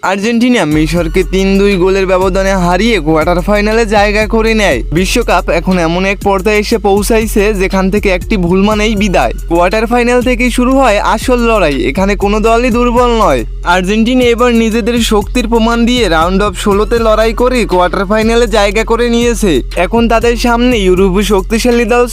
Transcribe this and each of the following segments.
Argentina মিশরকে ৩-২ গোলের ব্যবধানে হারিয়ে কোয়ার্টার ফাইনালে জায়গা করে নেয়। বিশ্বকাপ এখন এমন এক পর্যায়ে এসে পৌঁছাইছে যেখান থেকে একটি ভুল মানেই বিদায়। কোয়ার্টার ফাইনাল থেকেই শুরু হয় আসল লড়াই, এখানে কোনো দলই দুর্বল নয়। আর্জেন্টিনা এবার নিজেদের শক্তির প্রমাণ দিয়ে রাউন্ড অফ 16তে লড়াই করে কোয়ার্টার ফাইনালে জায়গা করে নিয়েছে। এখন তাদের সামনে ইউরোপীয় শক্তিশালী দল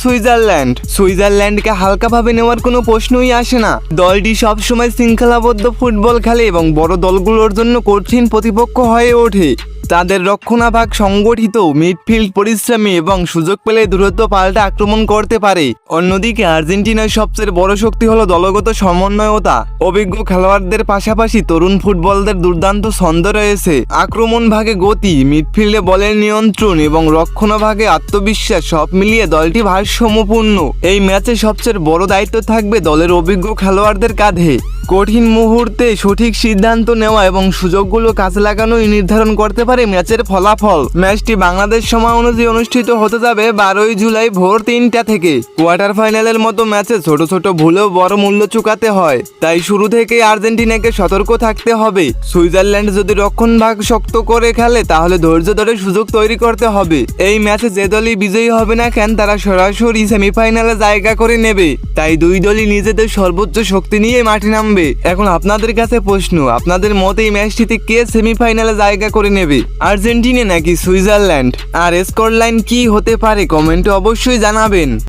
সুইজারল্যান্ডকে হালকাভাবে নেওয়ার কোনো প্রশ্নই আসে না। দলটি সবসময় শৃঙ্খলাবদ্ধ ফুটবল খেলে এবং বড় দলগুলোর জন্য কঠিন প্রতিপক্ষ হয়ে ওঠে। তাদের রক্ষণাভাগ সংগঠিত, মিডফিল্ড পরিশ্রমী এবং সুযোগ পেলে দ্রুত পাল্টা আক্রমণ করতে পারে। অন্যদিকে আর্জেন্টিনার সবচেয়ে বড় শক্তি হলো দলগত সমন্বয়তা। অভিজ্ঞ খেলোয়াড়দের পাশাপাশি তরুণ ফুটবলদের দুর্দান্ত ছন্দ রয়েছে। আক্রমণ ভাগে গতি, মিডফিল্ডে বলের নিয়ন্ত্রণ এবং রক্ষণভাগে আত্মবিশ্বাস সব মিলিয়ে দলটি ভারসাম্যপূর্ণ। এই ম্যাচে সবচেয়ে বড় দায়িত্ব থাকবে দলের অভিজ্ঞ খেলোয়াড়দের কাঁধে। কঠিন মুহূর্তে সঠিক সিদ্ধান্ত নেওয়া এবং সুযোগগুলো কাজে লাগানোই নির্ধারণ করতে পারে ম্যাচের ফলাফল। ম্যাচটি বাংলাদেশ সময় অনুযায়ী অনুষ্ঠিত হতে যাবে 12 জুলাই ভোর 3টা থেকে। কোয়ার্টার ফাইনালের মতো ম্যাচে ছোট ছোট ভুলেও বড় মূল্য চুকাতে হয়, তাই শুরু থেকেই আর্জেন্টিনাকে সতর্ক থাকতে হবে। সুইজারল্যান্ড যদি রক্ষণভাগ শক্ত করে খেলে তাহলে ধৈর্য ধরে সুযোগ তৈরি করতে হবে। এই ম্যাচে যে দলই বিজয়ী হবে না কেন তারা সরাসরি সেমিফাইনালে জায়গা করে নেবে, তাই দুই দলই নিজেদের সর্বোচ্চ শক্তি নিয়ে মাঠে নামবে। এখন আপনাদের কাছে প্রশ্ন, আপনাদের মতে এই ম্যাচটিতে কে সেমিফাইনালে জায়গা করে নেবে, আর্জেন্টিনা নাকি সুইজারল্যান্ড? আর স্কোর লাইন কি হতে পারে কমেন্টে অবশ্যই জানাবেন।